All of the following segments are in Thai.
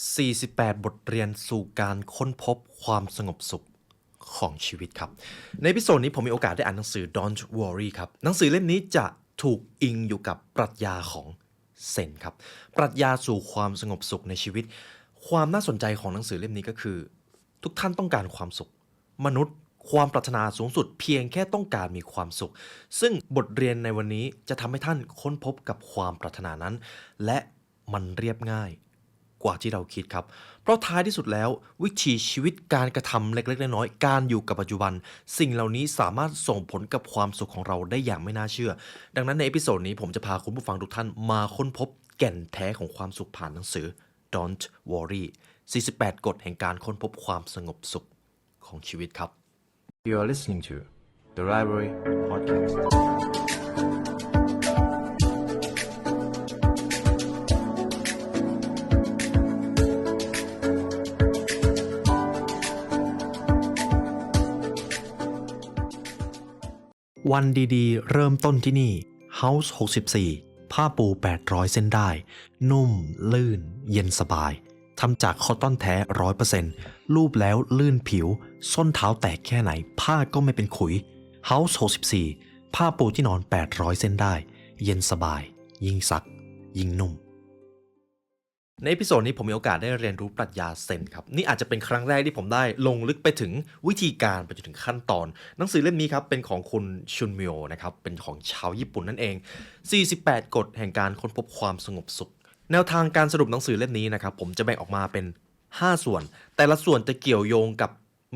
48 บทเรียนสู่การค้นพบความสงบสุขของชีวิตครับในเอพิโซดนี้ผมมีโอกาสได้อ่านหนังสือ Don't Worry ครับหนังสือเล่มนี้จะถูกอิงอยู่กับปรัชญาของเซนครับปรัชญาสู่ความสงบสุขในชีวิตความน่าสนใจของหนังสือเล่มนี้ก็คือทุกท่านต้องการความสุขมนุษย์ความปรารถนาสูงสุดเพียงแค่ต้องการมีความสุขซึ่งบทเรียนในวันนี้จะทำให้ท่านค้นพบกับความปรารถนานั้นและมันเรียบง่ายกว่าที่เราคิดครับเพราะท้ายที่สุดแล้ววิถีชีวิตการกระทำเล็กๆน้อยๆการอยู่กับปัจจุบันสิ่งเหล่านี้สามารถส่งผลกับความสุขของเราได้อย่างไม่น่าเชื่อดังนั้นในเอพิโซดนี้ผมจะพาคุณผู้ฟังทุกท่านมาค้นพบแก่นแท้ของความสุขผ่านหนังสือ Don't Worry 48 กฎแห่งการค้นพบความสงบสุขของชีวิตครับ You are listening to the Library Podcast. วันดีๆ เริ่มต้นที่นี่ House 64 ผ้าปู 800 เส้นได้ นุ่ม ลื่น เย็นสบาย ทำจากคอตตอนแท้ 100% ลูบแล้วลื่นผิว ส้นเท้าแตกแค่ไหน ผ้าก็ไม่เป็นขุย House 64 ผ้าปูที่นอน 800 เส้นได้ เย็นสบาย ยิ่งซัก ยิ่งนุ่ม ในเอพิโซดนี้ผมมีโอกาสได้เรียนรู้ปรัชญาเซนครับนี่อาจจะเป็นครั้งแรกที่ผมได้ลงลึกไปถึงวิธีการไปจนถึงขั้นตอนหนังสือเล่มนี้ครับเป็นของคุณชุนมิโอนะครับเป็นของชาวญี่ปุ่นนั่นเอง48 กฎแห่งการค้นพบความสงบสุขแนวทางการสรุปหนังสือเล่มนี้นะครับผมจะแบ่งออกมาเป็น5ส่วนแต่ละส่วนจะเกี่ยวโยงกับ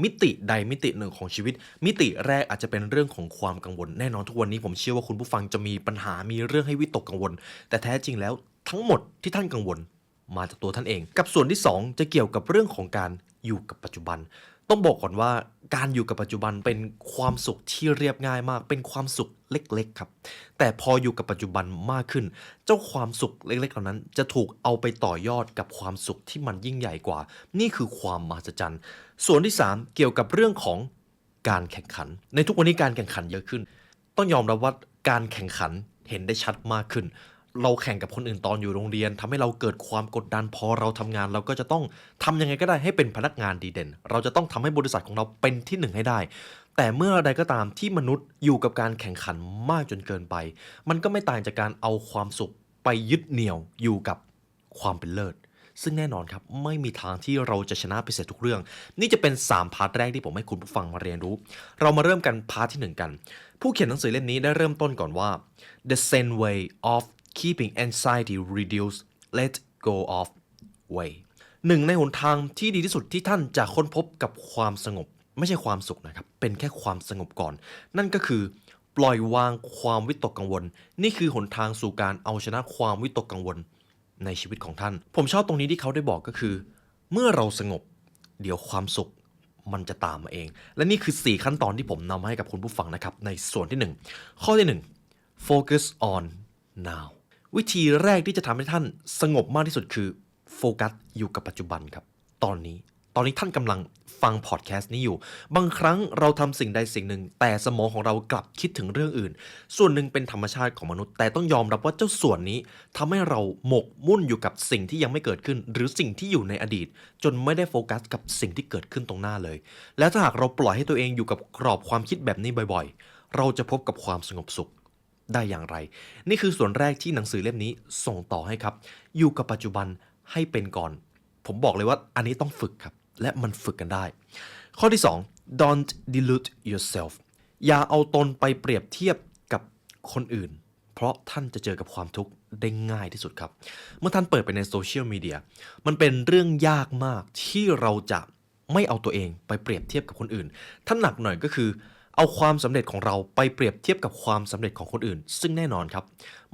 มิติใดมิติหนึ่งของชีวิตมิติแรกอาจจะเป็นเรื่องของความกังวลแน่นอนทุกวันนี้ผมเชื่อว่าคุณผู้ฟังจะมีปัญหามีเรื่องให้วิตกกังวลแต่แท้จริงแล้วทั้งหมดที่ท่านกังวลมาจากตัวท่านเองกับส่วนที่2จะเกี่ยวกับเรื่องของการอยู่กับปัจจุบันต้องบอกก่อนว่าการอยู่กับปัจจุบันเป็นความสุขที่เรียบง่ายมากเป็นความสุขเล็กๆครับแต่พออยู่กับปัจจุบันมากขึ้นเจ้าความสุขเล็กๆเหล่านั้นจะถูกเอาไปต่อยอดกับความสุขที่มันยิ่งใหญ่กว่านี่คือความมหัศจรรย์ส่วนที่3เกี่ยวกับเรื่องของการแข่งขันในทุกวันนี้การแข่งขันเยอะขึ้นต้องยอมรับว่าการแข่งขันเห็นได้ชัดมากขึ้นเราแข่งกับคนอื่นตอนอยู่โรงเรียนทำให้เราเกิดความกดดันพอเราทำงานเราก็จะต้องทำยังไงก็ได้ให้เป็นพนักงานดีเด่นเราจะต้องทำให้บริษัทของเราเป็นที่หนึ่งให้ได้แต่เมื่อใดก็ตามที่มนุษย์อยู่กับการแข่งขันมากจนเกินไปมันก็ไม่ต่างจากการเอาความสุขไปยึดเหนี่ยวอยู่กับความเป็นเลิศซึ่งแน่นอนครับไม่มีทางที่เราจะชนะไปเสียทุกเรื่องนี่จะเป็น3พาร์ทแรกที่ผมให้คุณผู้ฟังมาเรียนรู้เรามาเริ่มกันพาร์ทที่1กันผู้เขียนหนังสือเล่มนี้ได้เริ่มต้นก่อนว่า The Zen Way of Keeping Anxiety Reduced Let Go of Way หนึ่งในหนทางที่ดีที่สุดที่ท่านจะค้นพบกับความสงบไม่ใช่ความสุขนะครับเป็นแค่ความสงบก่อนนั่นก็คือปล่อยวางความวิตกกังวลนี่คือหนทางสู่การเอาชนะความวิตกกังวลในชีวิตของท่านผมชอบตรงนี้ที่เขาได้บอกก็คือเมื่อเราสงบเดี๋ยวความสุขมันจะตามมาเองและนี่คือ4ขั้นตอนที่ผมนำมาให้กับคุณผู้ฟังนะครับในส่วนที่1ข้อที่1 focus on now วิธีแรกที่จะทำให้ท่านสงบมากที่สุดคือโฟกัสอยู่กับปัจจุบันครับตอนนี้ท่านกำลังฟังพอดแคสต์นี้อยู่บางครั้งเราทำสิ่งใดสิ่งหนึ่งแต่สมองของเรากลับคิดถึงเรื่องอื่นส่วนหนึ่งเป็นธรรมชาติของมนุษย์แต่ต้องยอมรับว่าเจ้าส่วนนี้ทำให้เราหมกมุ่นอยู่กับสิ่งที่ยังไม่เกิดขึ้นหรือสิ่งที่อยู่ในอดีตจนไม่ได้โฟกัสกับสิ่งที่เกิดขึ้นตรงหน้าเลยแล้วถ้าหากเราปล่อยให้ตัวเองอยู่กับกรอบความคิดแบบนี้บ่อยๆเราจะพบกับความสงบสุขได้อย่างไรนี่คือส่วนแรกที่หนังสือเล่มนี้ส่งต่อให้ครับอยู่กับปัจจุบันให้เป็นก่อนผมบอกเลยว่าอันนี้ต้องฝึกครับและมันฝึกกันได้ข้อที่2 don't delude yourself อย่าเอาตนไปเปรียบเทียบกับคนอื่นเพราะท่านจะเจอกับความทุกข์ได้ง่ายที่สุดครับเมื่อท่านเปิดไปในโซเชียลมีเดียมันเป็นเรื่องยากมากที่เราจะไม่เอาตัวเองไปเปรียบเทียบกับคนอื่นถ้าหนักหน่อยก็คือเอาความสำเร็จของเราไปเปรียบเทียบกับความสำเร็จของคนอื่นซึ่งแน่นอนครับ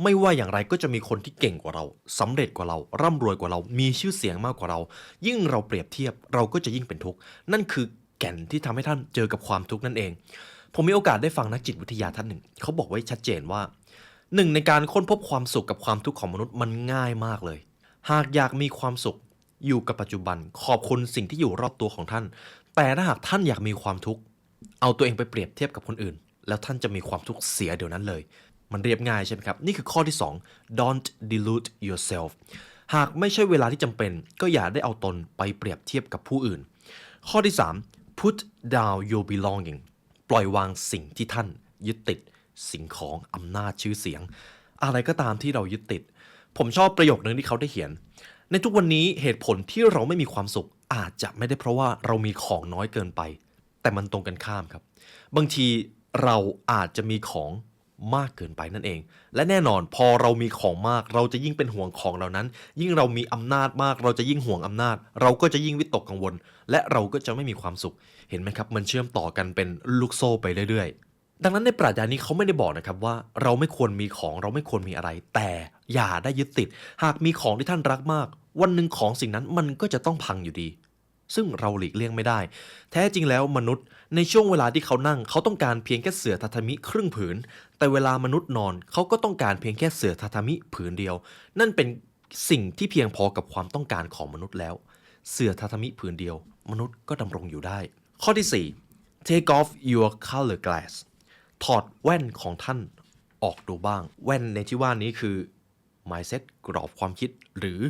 ไม่ว่าอย่างไรก็จะมีคนที่เก่งกว่าเราสำเร็จกว่าเราร่ำรวยกว่าเรามีชื่อเสียงมากกว่าเรายิ่งเราเปรียบเทียบเราก็จะยิ่งเป็นทุกข์นั่นคือแก่นที่ทำให้ท่านเจอกับความทุกข์นั่นเองผมมีโอกาสได้ฟังนักจิตวิทยาท่านหนึ่งเขาบอกไว้ชัดเจนว่าหนึ่งในการค้นพบความสุขกับความทุกข์ของมนุษย์มันง่ายมากเลยหากอยากมีความสุขอยู่กับปัจจุบันขอบคุณสิ่งที่อยู่รอบตัวของท่านแต่ถ้าหากท่านอยากมีความทุกข์เอาตัวเองไปเปรียบเทียบกับคนอื่นแล้วท่านจะมีความทุกข์เสียเดี๋ยวนั้นเลยมันเรียบง่ายใช่ไหมครับนี่คือข้อที่2 don't delude yourself หากไม่ใช่เวลาที่จำเป็นก็อย่าได้เอาตนไปเปรียบเทียบกับผู้อื่นข้อที่ 3 put down your belonging ปล่อยวางสิ่งที่ท่านยึดติดสิ่งของอำนาจชื่อเสียงอะไรก็ตามที่เรายึดติดผมชอบประโยคนึงที่เขาได้เขียนในทุกวันนี้เหตุผลที่เราไม่มีความสุขอาจจะไม่ได้เพราะว่าเรามีของน้อยเกินไปแต่มันตรงกันข้ามครับบางทีเราอาจจะมีของมากเกินไปนั่นเองและแน่นอนพอเรามีของมากเราจะยิ่งเป็นห่วงของเหล่านั้นยิ่งเรามีอำนาจมากเราจะยิ่งห่วงอำนาจเราก็จะยิ่งวิตกกังวลและเราก็จะไม่มีความสุขเห็นไหมครับมันเชื่อมต่อกันเป็นลูกโซ่ไปเรื่อยๆดังนั้นในปรัชญานี้เขาไม่ได้บอกนะครับว่าเราไม่ควรมีของเราไม่ควรมีอะไรแต่อย่าได้ยึดติดหากมีของที่ท่านรักมากวันหนึ่งของสิ่งนั้นมันก็จะต้องพังอยู่ดีซึ่งเราหลีกเลี่ยงไม่ได้แท้จริงแล้วมนุษย์ในช่วงเวลาที่เขานั่งเขาต้องการเพียงแค่เสื่อทาทามิครึ่งผืนแต่เวลามนุษย์นอนเขาก็ต้องการเพียงแค่เสื่อทาทามิผืนเดียวนั่นเป็นสิ่งที่เพียงพอกับความต้องการของมนุษย์แล้วเสื่อทาทามิผืนเดียวมนุษย์ก็ดำรงอยู่ได้ข้อที่ 4 take off your color glass ถอดแว่นของท่านออกดูบ้างแว่นในที่ว่านี้คือ mindset กรอบความคิดหรือ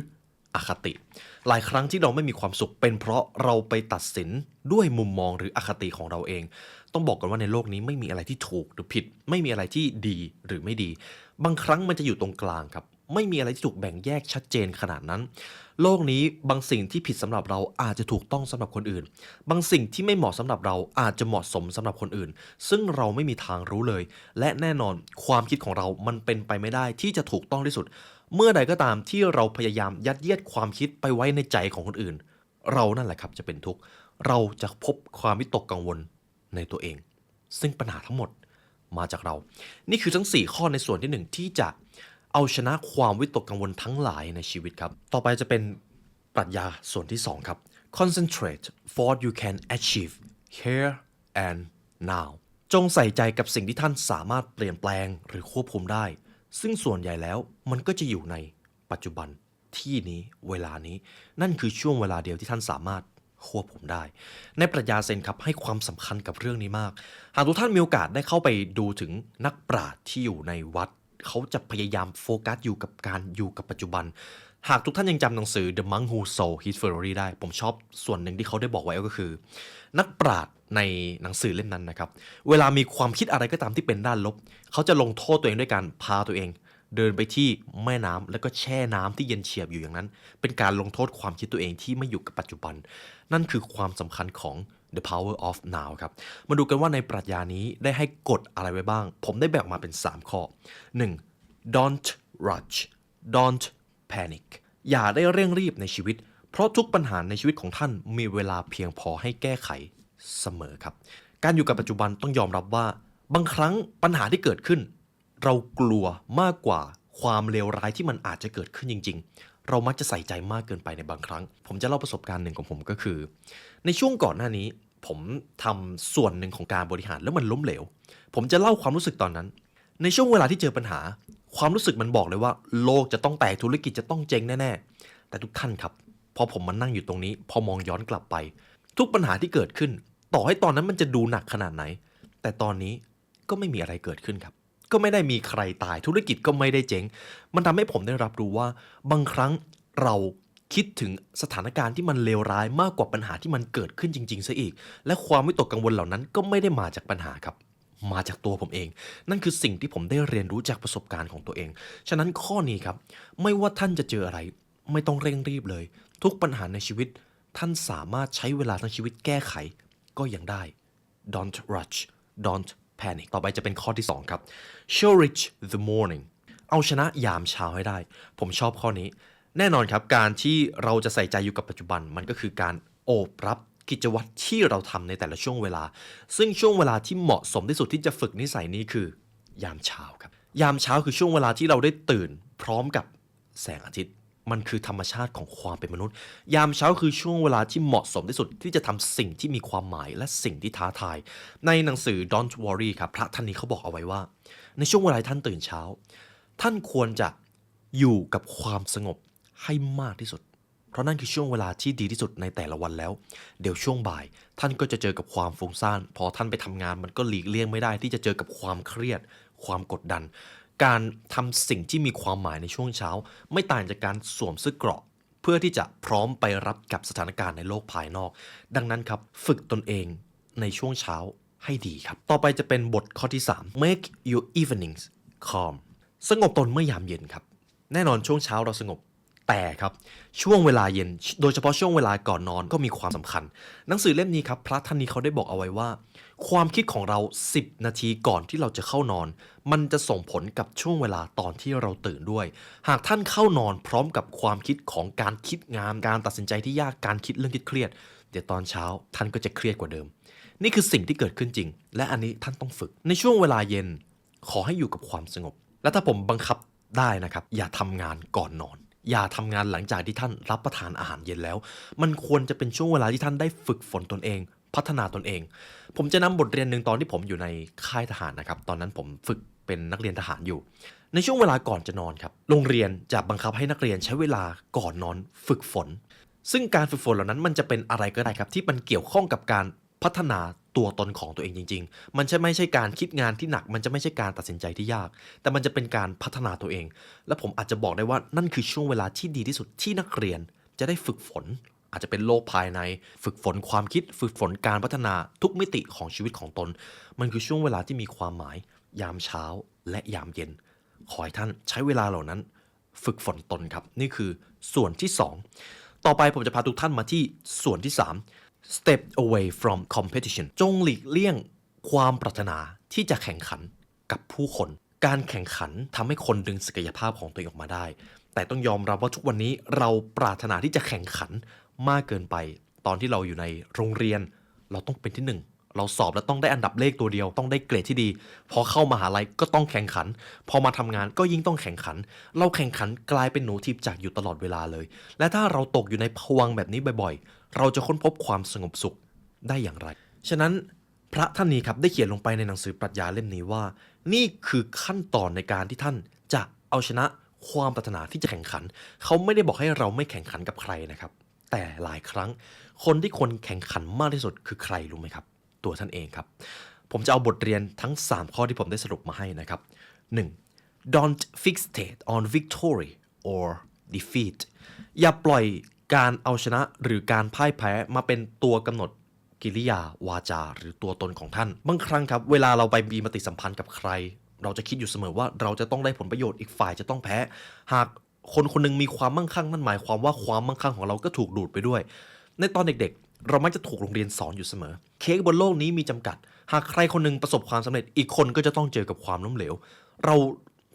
อคติหลายครั้งที่เราไม่มีความสุขเป็นเพราะเราไปตัดสินด้วยมุมมองหรืออคติของเราเองต้องบอกกันว่าในโลกนี้ไม่มีอะไรที่ถูกหรือผิดไม่มีอะไรที่ดีหรือไม่ดีบางครั้งมันจะอยู่ตรงกลางครับไม่มีอะไรที่ถูกแบ่งแยกชัดเจนขนาดนั้นโลกนี้บางสิ่งที่ผิดสำหรับเราอาจจะถูกต้องสำหรับคนอื่นบางสิ่งที่ไม่เหมาะสำหรับเราอาจจะเหมาะสมสำหรับคนอื่นซึ่งเราไม่มีทางรู้เลยและแน่นอนความคิดของเรามันเป็นไปไม่ได้ที่จะถูกต้องที่สุดเมื่อใดก็ตามที่เราพยายามยัดเยียดความคิดไปไว้ในใจของคนอื่นเรานั่นแหละครับจะเป็นทุกข์เราจะพบความวิตกกังวลในตัวเองซึ่งปัญหาทั้งหมดมาจากเรานี่คือทั้ง4ข้อในส่วนที่1ที่จะเอาชนะความวิตกกังวลทั้งหลายในชีวิตครับต่อไปจะเป็นปรัชญาส่วนที่2ครับ concentrate for what you can achieve here and now จงใส่ใจกับสิ่งที่ท่านสามารถเปลี่ยนแปลงหรือควบคุมได้ซึ่งส่วนใหญ่แล้วมันก็จะอยู่ในปัจจุบันที่นี้เวลานี้นั่นคือช่วงเวลาเดียวที่ท่านสามารถควบคุมได้ในปรัชญาเซนครับให้ความสำคัญกับเรื่องนี้มากหากทุกท่านมีโอกาสได้เข้าไปดูถึงนักปราชญ์ที่อยู่ในวัดเขาจะพยายามโฟกัสอยู่กับการอยู่กับปัจจุบันหากทุกท่านยังจำหนังสือ The Monk Who Sold His Ferrari ได้ผมชอบส่วนหนึ่งที่เขาได้บอกไว้ก็คือนักปราชญ์ในหนังสือเล่มนั้นนะครับเวลามีความคิดอะไรก็ตามที่เป็นด้านลบเขาจะลงโทษตัวเองด้วยการพาตัวเองเดินไปที่แม่น้ำแล้วก็แช่น้ำที่เย็นเฉียบอยู่อย่างนั้นเป็นการลงโทษความคิดตัวเองที่ไม่อยู่กับปัจจุบันนั่นคือความสำคัญของ The Power of Now ครับมาดูกันว่าในปรัชญานี้ได้ให้กฎอะไรไว้บ้างผมได้แบ่งมาเป็น3ข้อ 1. Don't rush Don't panic อย่าได้เร่งรีบในชีวิตเพราะทุกปัญหาในชีวิตของท่านมีเวลาเพียงพอให้แก้ไขเสมอครับการอยู่กับปัจจุบันต้องยอมรับว่าบางครั้งปัญหาที่เกิดขึ้นเรากลัวมากกว่าความเลวร้ายที่มันอาจจะเกิดขึ้นจริงๆเรามักจะใส่ใจมากเกินไปในบางครั้งผมจะเล่าประสบการณ์หนึ่งของผมก็คือในช่วงก่อนหน้านี้ผมทำส่วนหนึ่งของการบริหารแล้วมันล้มเหลวผมจะเล่าความรู้สึกตอนนั้นในช่วงเวลาที่เจอปัญหาความรู้สึกมันบอกเลยว่าโลกจะต้องแตกธุรกิจจะต้องเจ๊งแน่ๆแต่ทุกท่านครับพอผมมานั่งอยู่ตรงนี้พอมองย้อนกลับไปทุกปัญหาที่เกิดขึ้นต่อให้ตอนนั้นมันจะดูหนักขนาดไหนแต่ตอนนี้ก็ไม่มีอะไรเกิดขึ้นครับก็ไม่ได้มีใครตายธุรกิจก็ไม่ได้เจ๊งมันทำให้ผมได้รับรู้ว่าบางครั้งเราคิดถึงสถานการณ์ที่มันเลวร้ายมากกว่าปัญหาที่มันเกิดขึ้นจริงๆซะอีกและความวิตกกังวลเหล่านั้นก็ไม่ได้มาจากปัญหาครับมาจากตัวผมเองนั่นคือสิ่งที่ผมได้เรียนรู้จากประสบการณ์ของตัวเองฉะนั้นข้อนี้ครับไม่ว่าท่านจะเจออะไรไม่ต้องเร่งรีบเลยทุกปัญหาในชีวิตท่านสามารถใช้เวลาทั้งชีวิตแก้ไขก็ยังได้ Don't rush Don't panic ต่อไปจะเป็นข้อที่2ครับ cherish the morning เอาชนะยามเช้าให้ได้ผมชอบข้อนี้แน่นอนครับการที่เราจะใส่ใจอยู่กับปัจจุบันมันก็คือการโอบรับกิจวัตรที่เราทำในแต่ละช่วงเวลาซึ่งช่วงเวลาที่เหมาะสมที่สุดที่จะฝึกนิสัยนี้คือยามเช้าครับยามเช้าคือช่วงเวลาที่เราได้ตื่นพร้อมกับแสงอาทิตย์มันคือธรรมชาติของความเป็นมนุษย์ยามเช้าคือช่วงเวลาที่เหมาะสมที่สุดที่จะทำสิ่งที่มีความหมายและสิ่งที่ท้าทายในหนังสือ Don't Worry ครับพระท่านนี้เขาบอกเอาไว้ว่าในช่วงเวลาท่านตื่นเช้าท่านควรจะอยู่กับความสงบให้มากที่สุดเพราะนั่นคือช่วงเวลาที่ดีที่สุดในแต่ละวันแล้วเดี๋ยวช่วงบ่ายท่านก็จะเจอกับความฟุ้งซ่านพอท่านไปทำงานมันก็หลีกเลี่ยงไม่ได้ที่จะเจอกับความเครียดความกดดัน การทำสิ่งที่มีความหมายในช่วงเช้าไม่ต่างจากการสวมเสื้อเกราะเพื่อที่จะพร้อมไปรับกับสถานการณ์ในโลกภายนอก ดังนั้นครับฝึกตนเองในช่วงเช้าให้ดีครับต่อไปจะเป็นบทข้อที่ 3 make your evenings calm สงบตนเมื่อยามเย็นครับแน่นอนช่วงเช้าเราสงบแต่ครับช่วงเวลาเย็นโดยเฉพาะช่วงเวลาก่อนนอนก็มีความสำคัญหนังสือเล่มนี้ครับพระท่านนี้เขาได้บอกเอาไว้ว่าความคิดของเรา10นาทีก่อนที่เราจะเข้านอนมันจะส่งผลกับช่วงเวลาตอนที่เราตื่นด้วยหากท่านเข้านอนพร้อมกับความคิดของการคิดงานการตัดสินใจที่ยากการคิดเรื่องที่เครียดเดี๋ยวตอนเช้าท่านก็จะเครียดกว่าเดิมนี่คือสิ่งที่เกิดขึ้นจริงและอันนี้ท่านต้องฝึกในช่วงเวลาเย็นขอให้อยู่กับความสงบและถ้าผมบังคับได้นะครับอย่าทำงานก่อนนอนอย่าทำงานหลังจากที่ท่านรับประทานอาหารเย็นแล้วมันควรจะเป็นช่วงเวลาที่ท่านได้ฝึกฝนตนเองพัฒนาตนเองผมจะนำบทเรียนหนึ่งตอนที่ผมอยู่ในค่ายทหารนะครับตอนนั้นผมฝึกเป็นนักเรียนทหารอยู่ในช่วงเวลาก่อนจะนอนครับโรงเรียนจะบังคับให้นักเรียนใช้เวลาก่อนนอนฝึกฝนซึ่งการฝึกฝนเหล่านั้นมันจะเป็นอะไรก็ได้ครับที่มันเกี่ยวข้องกับการพัฒนาตัวตนของตัวเองจริงๆมันจะไม่ใช่การคิดงานที่หนักมันจะไม่ใช่การตัดสินใจที่ยากแต่มันจะเป็นการพัฒนาตัวเองและผมอาจจะบอกได้ว่านั่นคือช่วงเวลาที่ดีที่สุดที่นักเรียนจะได้ฝึกฝนอาจจะเป็นโลกภายในฝึกฝนความคิดฝึกฝนการพัฒนาทุกมิติของชีวิตของตนมันคือช่วงเวลาที่มีความหมายยามเช้าและยามเย็นขอให้ท่านใช้เวลาเหล่านั้นฝึกฝนตนครับนี่คือส่วนที่2ต่อไปผมจะพาทุกท่านมาที่ส่วนที่3 step away from competition จงหลีกเลี่ยงความปรารถนาที่จะแข่งขันกับผู้คนการแข่งขันทำให้คนดึงศักยภาพของตัวเองออกมาได้แต่ต้องยอมรับว่าทุกวันนี้เราปรารถนาที่จะแข่งขันมากเกินไปตอนที่เราอยู่ในโรงเรียนเราต้องเป็นที่1เราสอบแล้วต้องได้อันดับเลขตัวเดียวต้องได้เกรดที่ดีพอเข้ามหาลัยก็ต้องแข่งขันพอมาทำงานก็ยิ่งต้องแข่งขันเราแข่งขันกลายเป็นหนูทิพย์จักอยู่ตลอดเวลาเลยและถ้าเราตกอยู่ในภวังค์แบบนี้บ่อยๆเราจะค้นพบความสงบสุขได้อย่างไรฉะนั้นพระท่านนี้ครับได้เขียนลงไปในหนังสือปรัชญาเล่มนี้ว่านี่คือขั้นตอนในการที่ท่านจะเอาชนะความปรารถนาที่จะแข่งขันเขาไม่ได้บอกให้เราไม่แข่งขันกับใครนะครับแต่หลายครั้งคนที่คนแข่งขันมากที่สุดคือใครรู้ไหมครับตัวท่านเองครับผมจะเอาบทเรียนทั้ง3ข้อที่ผมได้สรุปมาให้นะครับ 1. Don't fixate on victory or defeat อย่าปล่อยการเอาชนะหรือการพ่ายแพ้มาเป็นตัวกำหนดกิริยาวาจาหรือตัวตนของท่านบางครั้งครับเวลาเราไปมีปฏิสัมพันธ์กับใครเราจะคิดอยู่เสมอว่าเราจะต้องได้ผลประโยชน์อีกฝ่ายจะต้องแพ้หากคนคนหนึงมีความมั่งคั่งนั่นหมายความว่าความมั่งคั่งของเราก็ถูกดูดไปด้วยในตอนเด็กๆเรามักจะถูกโรงเรียนสอนอยู่เสมอเค้กบนโลกนี้มีจำกัดหากใครคนหนึงประสบความสำเร็จอีกคนก็จะต้องเจอกับความล้มเหลวเรา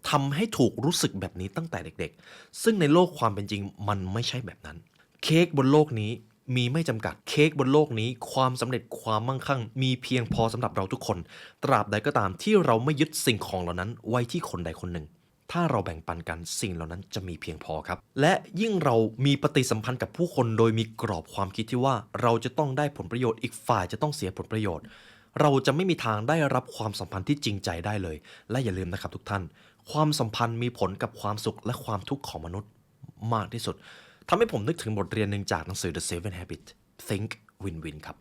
ทำให้ถูกรู้สึกแบบนี้ตั้งแต่เด็กๆซึ่งในโลกความเป็นจริงมันไม่ใช่แบบนั้นเค้กบนโลกนี้มีไม่จำกัดเค้กบนโลกนี้ความสำเร็จความมั่งคั่งมีเพียงพอสำหรับเราทุกคนตราบใดก็ตามที่เราไม่ยึดสิ่งของเหล่านั้นไว้ที่คนใดคนหนึ่งถ้าเราแบ่งปันกันสิ่งเหล่านั้นจะมีเพียงพอครับและยิ่งเรามีปฏิสัมพันธ์กับผู้คนโดยมีกรอบความคิดที่ว่าเราจะต้องได้ผลประโยชน์อีกฝ่ายจะต้องเสียผลประโยชน์เราจะไม่มีทางได้รับความสัมพันธ์ที่จริงใจได้เลยและอย่าลืมนะครับทุกท่านความสัมพันธ์มีผลกับความสุขและความทุกข์ของมนุษย์มากที่สุดทำให้ผมนึกถึงบทเรียนหนึ่งจากหนังสือ The Seven Habits Think Win-Win ครับ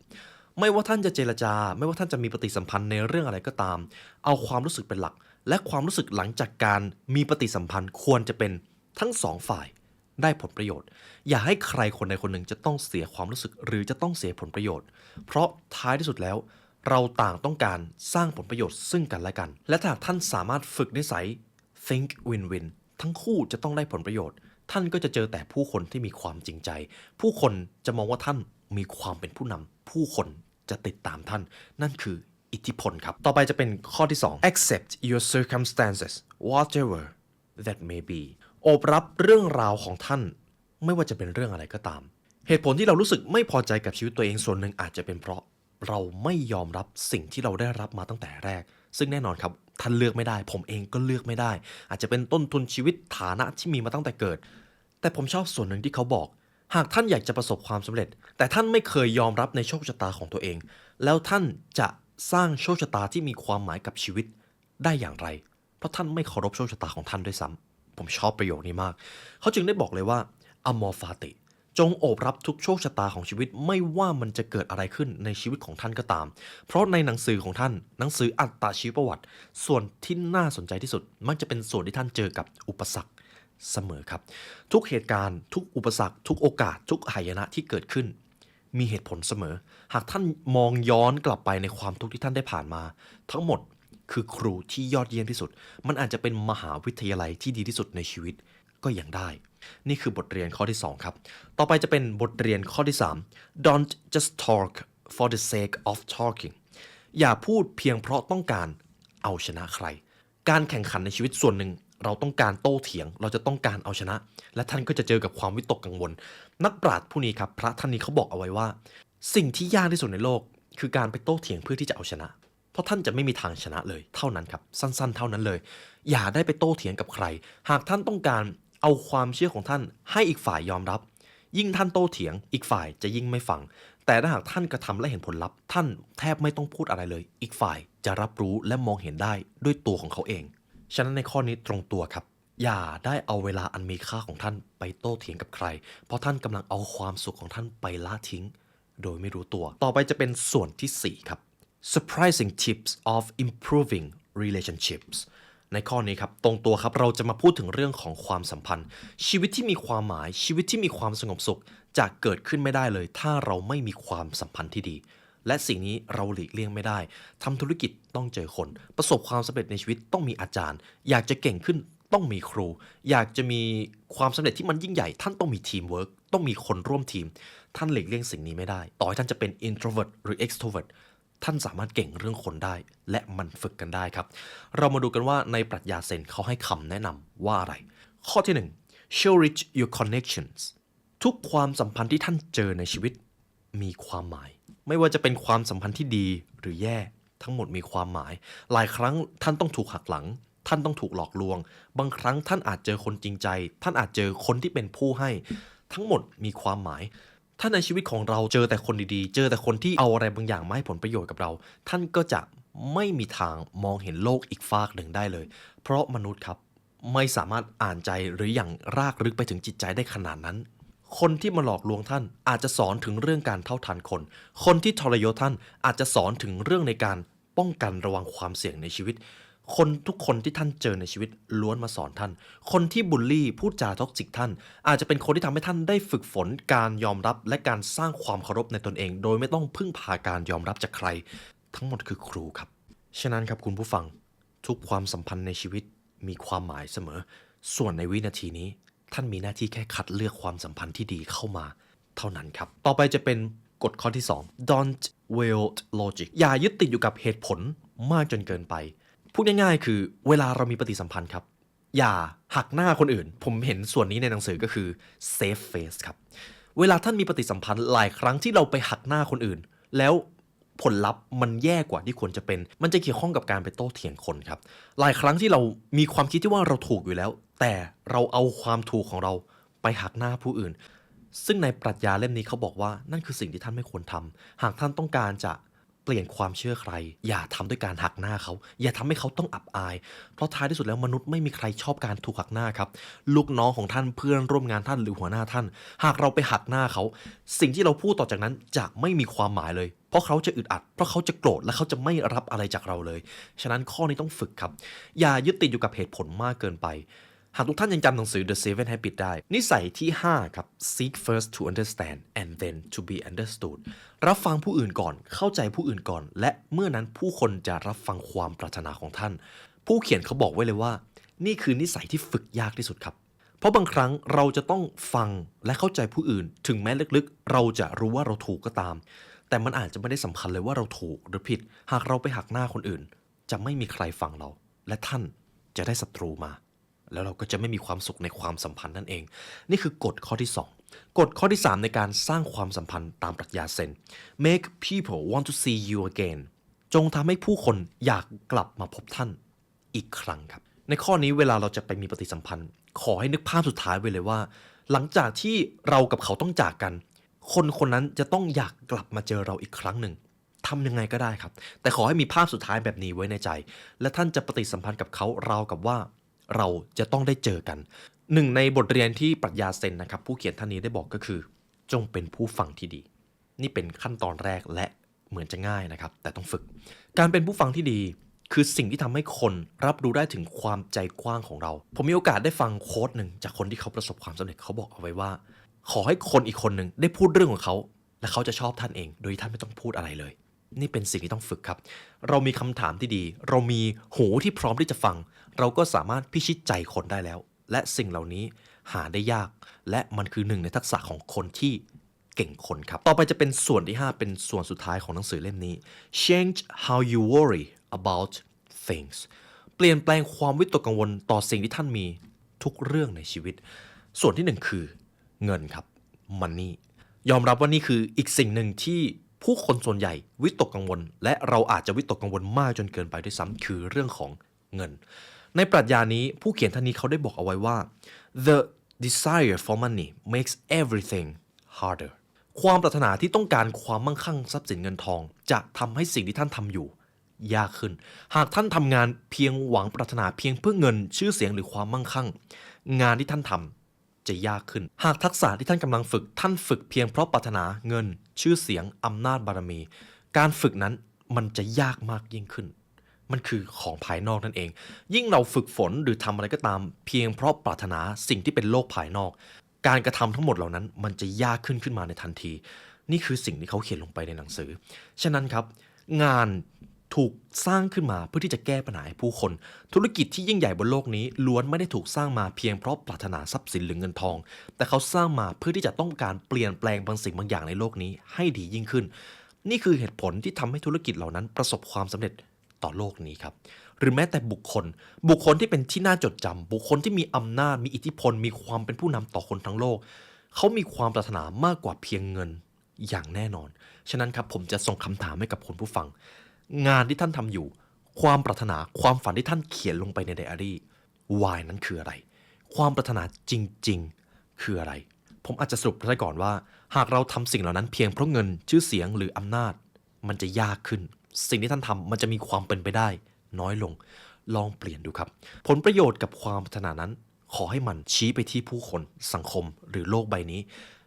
ไม่ว่าท่านจะเจรจาไม่ว่าท่านจะมีปฏิสัมพันธ์ในเรื่องอะไรก็ตามเอาความรู้สึกเป็นหลักและความรู้สึกหลังจากการมีปฏิสัมพันธ์ควรจะเป็นทั้ง2ฝ่ายได้ผลประโยชน์อย่าให้ใครคนใดคนหนึ่งจะต้องเสียความรู้สึกหรือจะต้องเสียผลประโยชน์เพราะท้ายที่สุดแล้วเราต่างต้องการสร้างผลประโยชน์ซึ่งกันและกันและถ้าท่านสามารถฝึกนิสัย Think Win-Win ทั้งคู่จะต้องได้ผลประโยชน์ท่านก็จะเจอแต่ผู้คนที่มีความจริงใจผู้คนจะมองว่าท่านมีความเป็นผู้นำผู้คนจะติดตามท่านนั่นคืออิทธิพลครับต่อไปจะเป็นข้อที่2 accept your circumstances whatever that may be โอบรับเรื่องราวของท่านไม่ว่าจะเป็นเรื่องอะไรก็ตามเหตุผลที่เรารู้สึกไม่พอใจกับชีวิตตัวเองส่วนหนึ่งอาจจะเป็นเพราะเราไม่ยอมรับสิ่งที่เราได้รับมาตั้งแต่แรกซึ่งแน่นอนครับท่านเลือกไม่ได้ผมเองก็เลือกไม่ได้อาจจะเป็นต้นทุนชีวิตฐานะที่มีมาตั้งแต่เกิดแต่ผมชอบส่วนหนึ่งที่เขาบอกหากท่านอยากจะประสบความสำเร็จแต่ท่านไม่เคยยอมรับในโชคชะตาของตัวเองแล้วท่านจะสร้างโชคชะตาที่มีความหมายกับชีวิตได้อย่างไรเพราะท่านไม่เคารพโชคชะตาของท่านด้วยซ้ำผมชอบประโยคนี้มากเขาจึงได้บอกเลยว่า amor fati จงโอบรับทุกโชคชะตาของชีวิตไม่ว่ามันจะเกิดอะไรขึ้นในชีวิตของท่านก็ตามเพราะในหนังสือของท่านหนังสืออัตชีวประวัติส่วนที่น่าสนใจที่สุดมักจะเป็นส่วนที่ท่านเจอกับอุปสรรคเสมอครับทุกเหตุการณ์ทุกอุปสรรคทุกโอกาสทุกหายนะที่เกิดขึ้นมีเหตุผลเสมอหากท่านมองย้อนกลับไปในความทุกข์ที่ท่านได้ผ่านมาทั้งหมดคือครูที่ยอดเยี่ยมที่สุดมันอาจจะเป็นมหาวิทยาลัยที่ดีที่สุดในชีวิตก็ยังได้นี่คือบทเรียนข้อที่2ครับต่อไปจะเป็นบทเรียนข้อที่3 Don't just talk for the sake of talking อย่าพูดเพียงเพราะต้องการเอาชนะใครการแข่งขันในชีวิตส่วนหนึ่งเราต้องการโต้เถียงเราจะต้องการเอาชนะและท่านก็จะเจอกับความวิตกกังวลนักปราชญ์ผู้นี้ครับพระท่านนี้เขาบอกเอาไว้ว่าสิ่งที่ยากที่สุดในโลกคือการไปโต้เถียงเพื่อที่จะเอาชนะเพราะท่านจะไม่มีทางชนะเลยเท่านั้นครับสั้นๆเท่านั้นเลยอย่าได้ไปโต้เถียงกับใครหากท่านต้องการเอาความเชื่อของท่านให้อีกฝ่ายยอมรับยิ่งท่านโต้เถียงอีกฝ่ายจะยิ่งไม่ฟังแต่ถ้าหากท่านกระทำและเห็นผลลัพธ์ท่านแทบไม่ต้องพูดอะไรเลยอีกฝ่ายจะรับรู้และมองเห็นได้ด้วยตัวของเขาเองฉะนั้นในข้อนี้ตรงตัวครับอย่าได้เอาเวลาอันมีค่าของท่านไปโต้เถียงกับใครเพราะท่านกำลังเอาความสุขของท่านไปละทิ้งโดยไม่รู้ตัวต่อไปจะเป็นส่วนที่4ครับ surprising tips of improving relationships ในข้อนี้ครับตรงตัวครับเราจะมาพูดถึงเรื่องของความสัมพันธ์ชีวิตที่มีความหมายชีวิตที่มีความสงบสุขจะเกิดขึ้นไม่ได้เลยถ้าเราไม่มีความสัมพันธ์ที่ดีและสิ่งนี้เราหลีกเลี่ยงไม่ได้ทำธุรกิจต้องเจอคนประสบความสำเร็จในชีวิตต้องมีอาจารย์อยากจะเก่งขึ้นต้องมีครูอยากจะมีความสำเร็จที่มันยิ่งใหญ่ท่านต้องมีทีมเวิร์กต้องมีคนร่วมทีมท่านหลีกเลี่ยงสิ่งนี้ไม่ได้ต่อให้ท่านจะเป็น introvert หรือ extrovert ท่านสามารถเก่งเรื่องคนได้และมันฝึกกันได้ครับเรามาดูกันว่าในปรัชญาเซนเขาให้คำแนะนำว่าอะไรข้อที่1 cherish your connections ทุกความสัมพันธ์ที่ท่านเจอในชีวิตมีความหมายไม่ว่าจะเป็นความสัมพันธ์ที่ดีหรือแย่ทั้งหมดมีความหมายหลายครั้งท่านต้องถูกหักหลังท่านต้องถูกหลอกลวงบางครั้งท่านอาจเจอคนจริงใจท่านอาจเจอคนที่เป็นผู้ให้ทั้งหมดมีความหมายถ้าในชีวิตของเราเจอแต่คนดีๆเจอแต่คนที่เอาอะไรบางอย่างมาให้ผลประโยชน์กับเราท่านก็จะไม่มีทางมองเห็นโลกอีกฟากหนึ่งได้เลยเพราะมนุษย์ครับไม่สามารถอ่านใจหรืออย่างรากลึกไปถึงจิตใจได้ขนาดนั้นคนที่มาหลอกลวงท่านอาจจะสอนถึงเรื่องการเท่าทันคนคนที่ทรยศท่านอาจจะสอนถึงเรื่องในการป้องกันระวังความเสี่ยงในชีวิตคนทุกคนที่ท่านเจอในชีวิตล้วนมาสอนท่านคนที่บูลลี่พูดจาท็อกซิกท่านอาจจะเป็นคนที่ทำให้ท่านได้ฝึกฝนการยอมรับและการสร้างความเคารพในตนเองโดยไม่ต้องพึ่งพาการยอมรับจากใครทั้งหมดคือครูครับฉะนั้นครับคุณผู้ฟังทุกความสัมพันธ์ในชีวิตมีความหมายเสมอส่วนในวินาทีนี้ท่านมีหน้าที่แค่คัดเลือกความสัมพันธ์ที่ดีเข้ามาเท่านั้นครับต่อไปจะเป็นกฎข้อที่2 Don't wield logic อย่ายึดติดอยู่กับเหตุผลมากจนเกินไปพูดง่ายๆคือเวลาเรามีปฏิสัมพันธ์ครับอย่าหักหน้าคนอื่นผมเห็นส่วนนี้ในหนังสือก็คือ save face ครับเวลาท่านมีปฏิสัมพันธ์หลายครั้งที่เราไปหักหน้าคนอื่นแล้วผลลัพธ์มันแย่กว่าที่ควรจะเป็นมันจะเกี่ยวข้องกับการไปโต้เถียงคนครับหลายครั้งที่เรามีความคิดที่ว่าเราถูกอยู่แล้วแต่เราเอาความถูกของเราไปหักหน้าผู้อื่นซึ่งในปรัชญาเล่มนี้เขาบอกว่านั่นคือสิ่งที่ท่านไม่ควรทำหากท่านต้องการจะเปลี่ยนความเชื่อใครอย่าทำด้วยการหักหน้าเขาอย่าทำให้เขาต้องอับอายเพราะท้ายที่สุดแล้วมนุษย์ไม่มีใครชอบการถูกหักหน้าครับลูกน้องของท่านเพื่อนร่วมงานท่านหรือหัวหน้าท่านหากเราไปหักหน้าเขาสิ่งที่เราพูดต่อจากนั้นจะไม่มีความหมายเลยเพราะเขาจะอึดอัดเพราะเขาจะโกรธและเขาจะไม่รับอะไรจากเราเลยฉะนั้นข้อนี้ต้องฝึกครับอย่ายึดติดอยู่กับเหตุผลมากเกินไปหากทุกท่านยังจำหนังสือ The Seven Habits ได้นิสัยที่5ครับ Seek first to understand and then to be understood รับฟังผู้อื่นก่อนเข้าใจผู้อื่นก่อนและเมื่อนั้นผู้คนจะรับฟังความปรารถนาของท่านผู้เขียนเขาบอกไว้เลยว่านี่คือนิสัยที่ฝึกยากที่สุดครับเพราะบางครั้งเราจะต้องฟังและเข้าใจผู้อื่นถึงแม้ลึกๆเราจะรู้ว่าเราถูกก็ตามแต่มันอาจจะไม่ได้สำคัญเลยว่าเราถูกหรือผิดหากเราไปหักหน้าคนอื่นจะไม่มีใครฟังเราและท่านจะได้ศัตรูมาแล้วเราก็จะไม่มีความสุขในความสัมพันธ์นั่นเองนี่คือกฎข้อที่2กฎข้อที่3ในการสร้างความสัมพันธ์ตามปรัชญาเซน Make people want to see you again จงทำให้ผู้คนอยากกลับมาพบท่านอีกครั้งครับในข้อนี้เวลาเราจะไปมีปฏิสัมพันธ์ขอให้นึกภาพสุดท้ายไว้เลยว่าหลังจากที่เรากับเขาต้องจากกันคนคนนั้นจะต้องอยากกลับมาเจอเราอีกครั้งหนึ่งทำยังไงก็ได้ครับแต่ขอให้มีภาพสุดท้ายแบบนี้ไว้ในใจและท่านจะปฏิสัมพันธ์กับเขาราวกับว่าเราจะต้องได้เจอกันหนึ่งในบทเรียนที่ปรัชญาเซนนะครับผู้เขียนท่านนี้ได้บอกก็คือ จงเป็นผู้ฟังที่ดีนี่เป็นขั้นตอนแรกและเหมือนจะง่ายนะครับแต่ต้องฝึกการเป็นผู้ฟังที่ดีคือสิ่งที่ทำให้คนรับรู้ได้ถึงความใจกว้างของเราผมมีโอกาสได้ฟังโค้ดหนึ่งจากคนที่เขาประสบความสำเร็จเขาบอกเอาไว้ว่าขอให้คนอีกคนหนึ่งได้พูดเรื่องของเขาและเขาจะชอบท่านเองโดยที่ท่านไม่ต้องพูดอะไรเลยนี่เป็นสิ่งที่ต้องฝึกครับเรามีคำถามที่ดีเรามีหูที่พร้อมที่จะฟังเราก็สามารถพิชิตใจคนได้แล้วและสิ่งเหล่านี้หาได้ยากและมันคือหนึ่งในทักษะของคนที่เก่งคนครับต่อไปจะเป็นส่วนที่ 5 เป็นส่วนสุดท้ายของหนังสือเล่มนี้ change how you worry about things เปลี่ยนแปลงความวิตกกังวลต่อสิ่งที่ท่านมีทุกเรื่องในชีวิตส่วนที่ 1 คือเงินครับ money ยอมรับว่านี่คืออีกสิ่งหนึ่งที่ผู้คนส่วนใหญ่วิตกกังวลและเราอาจจะวิตกกังวลมากจนเกินไปด้วยซ้ำคือเรื่องของเงินในปรัชญานี้ผู้เขียนท่านนี้เขาได้บอกเอาไว้ว่า the desire for money makes everything harder ความปรารถนาที่ต้องการความมั่งคั่งทรัพย์สินเงินทองจะทำให้สิ่งที่ท่านทำอยู่ยากขึ้นหากท่านทำงานเพียงหวังปรารถนาเพียงเพื่อเงินชื่อเสียงหรือความมั่งคั่งงานที่ท่านทำจะยากขึ้นหากทักษะที่ท่านกำลังฝึกท่านฝึกเพียงเพราะปรารถนาเงินชื่อเสียงอำนาจบารมีการฝึกนั้นมันจะยากมากยิ่งขึ้นมันคือของภายนอกนั่นเองยิ่งเราฝึกฝนหรือทำอะไรก็ตามเพียงเพราะปรารถนาสิ่งที่เป็นโลกภายนอกการกระทำทั้งหมดเหล่านั้นมันจะยากขึ้นมาในทันทีนี่คือสิ่งที่เขาเขียนลงไปในหนังสือฉะนั้นครับงานถูกสร้างขึ้นมาเพื่อที่จะแก้ปัญหาให้ผู้คนธุรกิจที่ยิ่งใหญ่บนโลกนี้ล้วนไม่ได้ถูกสร้างมาเพียงเพราะปรารถนาทรัพย์สินหรือเงินทองแต่เขาสร้างมาเพื่อที่จะต้องการเปลี่ยนแปลงบางสิ่งบางอย่างในโลกนี้ให้ดียิ่งขึ้นนี่คือเหตุผลที่ทำให้ธุรกิจเหล่านั้นประสบความสำเร็จต่อโลกนี้ครับหรือแม้แต่บุคคลที่เป็นที่น่าจดจำบุคคลที่มีอำนาจมีอิทธิพลมีความเป็นผู้นำต่อคนทั้งโลกเขามีความปรารถนามากกว่าเพียงเงินอย่างแน่นอนฉะนั้นครับผมจะส่งคำถามให้กับคุณผู้ฟังงานที่ท่านทำอยู่ความปรารถนาความฝันที่ท่านเขียนลงไปในไดอารี่ why นั้นคืออะไรความปรารถนาจริงๆคืออะไรผมอาจจะสรุปได้ก่อนว่าหากเราทำสิ่งเหล่านั้นเพียงเพราะเงินชื่อเสียงหรืออำนาจมันจะยากขึ้นสิ่งที่ท่านทำมันจะมีความเป็นไปได้น้อยลงลองเปลี่ยนดูครับผลประโยชน์กับความปรารถนานั้นขอให้มันชี้ไปที่ผู้คนสังคมหรือโลกใบนี้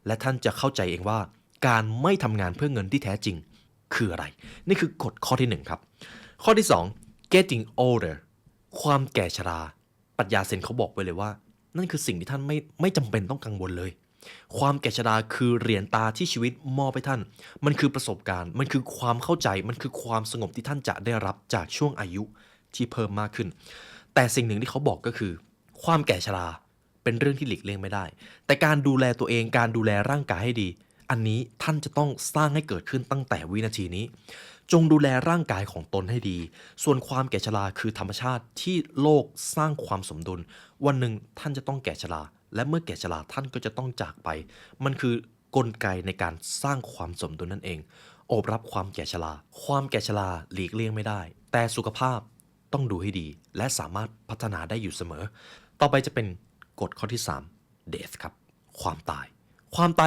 และท่านจะเข้าใจเองว่าการไม่ทำงานเพื่อเงินที่แท้จริงคืออะไรนี่คือกฎข้อที่1ครับข้อที่2 getting older ความแก่ชราปรัชญาเซนเขาบอกไว้เลยว่านั่นคือสิ่งที่ท่านไม่จำเป็นต้องกังวลเลยความแก่ชราคือเหรียญตาที่ชีวิตมอบให้ท่านมันคือประสบการณ์มันคือความเข้าใจมันคือความสงบที่ท่านจะได้รับจากช่วงอายุที่เพิ่มมากขึ้นแต่สิ่งหนึ่งที่เขาบอกก็คือความแก่ชราเป็นเรื่องที่หลีกเลี่ยงไม่ได้แต่การดูแลตัวเองการดูแลร่างกายให้ดีอันนี้ท่านจะต้องสร้างให้เกิดขึ้นตั้งแต่วินาทีนี้จงดูแลร่างกายของตนให้ดีส่วนความแก่ชราคือธรรมชาติที่โลกสร้างความสมดุลวันหนึ่งท่านจะต้องแก่ชราและเมื่อแก่ชราท่านก็จะต้องจากไปมันคือกลไกในการสร้างความสมดุลนั่นเองโอบรับความแก่ชราความแก่ชราหลีกเลี่ยงไม่ได้แต่สุขภาพต้องดูให้ดีและสามารถพัฒนาได้อยู่เสมอต่อไปจะเป็นกฎข้อที่3 death ครับความตาย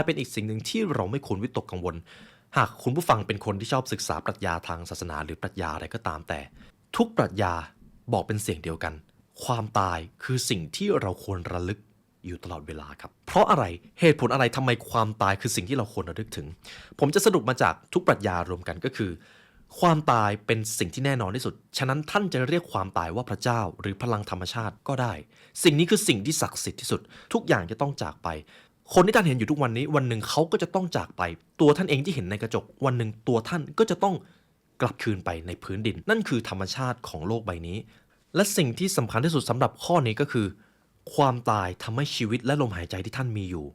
เป็นอีกสิ่งหนึ่งที่เราไม่ควรวิตกกังวลหากคุณผู้ฟังเป็นคนที่ชอบศึกษาปรัชญาทางศาสนาหรือปรัชญาอะไรก็ตามแต่ทุกปรัชญาบอกเป็นเสียงเดียวกันความตายคือสิ่งที่เราควรระลึกอยู่ตลอดเวลาครับเพราะอะไรเหตุผลอะไรทำไมความตายคือสิ่งที่เราควรระลึกถึงผมจะสรุปมาจากทุกปรัชญารวมกันก็คือความตายเป็นสิ่งที่แน่นอนที่สุดฉะนั้นท่านจะเรียกความตายว่าพระเจ้าหรือพลังธรรมชาติก็ได้สิ่งนี้คือสิ่งที่ศักดิ์สิทธิ์ที่สุดทุกอย่างจะต้องจากไปคนที่ท่านเห็นอยู่ทุกวันนี้วันหนึ่งเขาก็จะต้องจากไปตัวท่านเองที่เห็นในกระจกวันหนึ่งตัวท่านก็จะต้องกลับคืนไปในพื้นดินนั่นคือธรรมชาติของโลกใบนี้และสิ่งที่สำคัญที่สุดสำหรับข้อนี้ก็คือความตายทำให้ชีวิตและลมหายใจที่ท่านมีอยู่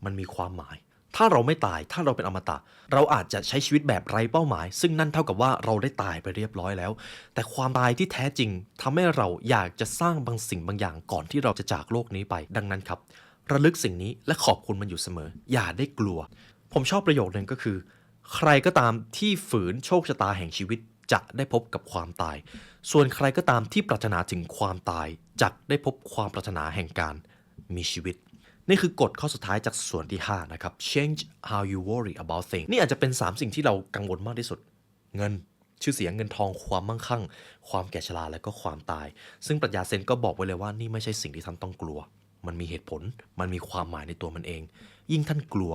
มันมีความหมายถ้าเราไม่ตายถ้าเราเป็นอมตะเราอาจจะใช้ชีวิตแบบไร้เป้าหมายซึ่งนั่นเท่ากับว่าเราได้ตายไปเรียบร้อยแล้วแต่ความตายที่แท้จริงทำให้เราอยากจะสร้างบางสิ่งบางอย่างก่อนที่เราจะจากโลกนี้ไปดังนั้นครับระลึกสิ่งนี้และขอบคุณมันอยู่เสมออย่าได้กลัวผมชอบประโยคนึงก็คือใครก็ตามที่ฝืนโชคชะตาแห่งชีวิตจะได้พบกับความตายส่วนใครก็ตามที่ปรารถนาถึงความตายจะได้พบความปรารถนาแห่งการมีชีวิตนี่คือกฎข้อสุดท้ายจากส่วนที่5นะครับ change how you worry about things นี่อาจจะเป็น3สิ่งที่เรากังวลมากที่สุดเงินชื่อเสียงเงินทองความมั่งคั่งความแก่ชราและก็ความตายซึ่งปรัชญาเซนก็บอกไว้เลยว่านี่ไม่ใช่สิ่งที่ท่านต้องกลัวมันมีเหตุผลมันมีความหมายในตัวมันเองยิ่งท่านกลัว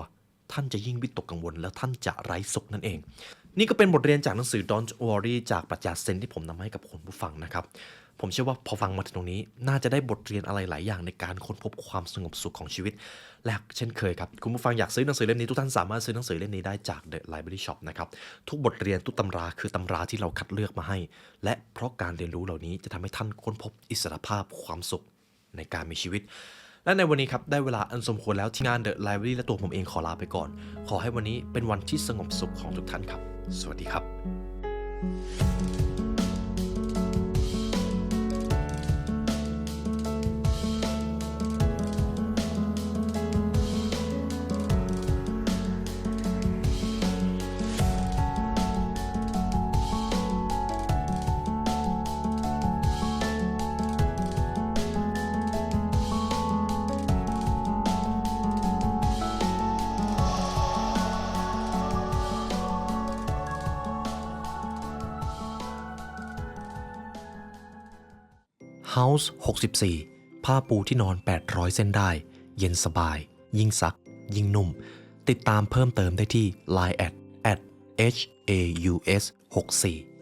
ท่านจะยิ่งวิตกกังวลแล้วท่านจะไร้สุขนั่นเอง นี่ก็เป็นบทเรียนจากหนังสือ Don't Worry จากปรัชญาเซนที่ผมนำมาให้กับคุณผู้ฟังนะครับ ผมเชื่อว่าพอฟังมาถึงตรงนี้น่าจะได้บทเรียนอะไรหลายอย่างในการค้นพบความสงบสุขของชีวิต และเช่นเคยครับคุณผู้ฟังอยากซื้อหนังสือเล่มนี้ทุกท่านสามารถซื้อหนังสือเล่มนี้ได้จาก The Library Shop นะครับทุกบทเรียนทุกตำราคือตำราที่เราคัดเลือกมาให้ และเพราะการเรียนรู้เหล่านี้จะทำให้ท่านค้นพบอิสรภาพความสุขในการมีชีวิต และในวันนี้ครับได้เวลาอันสมควรแล้วที่งาน The Library และตัวผมเองขอลาไปก่อนขอให้วันนี้เป็นวันที่สงบสุขของทุกท่านครับสวัสดีครับ House 64 ผ้าปูที่นอน 800 เส้นได้ เย็นสบาย ยิ่งซัก ยิ่งนุ่ม ติดตามเพิ่มเติมได้ที่ Line@ HAUS 64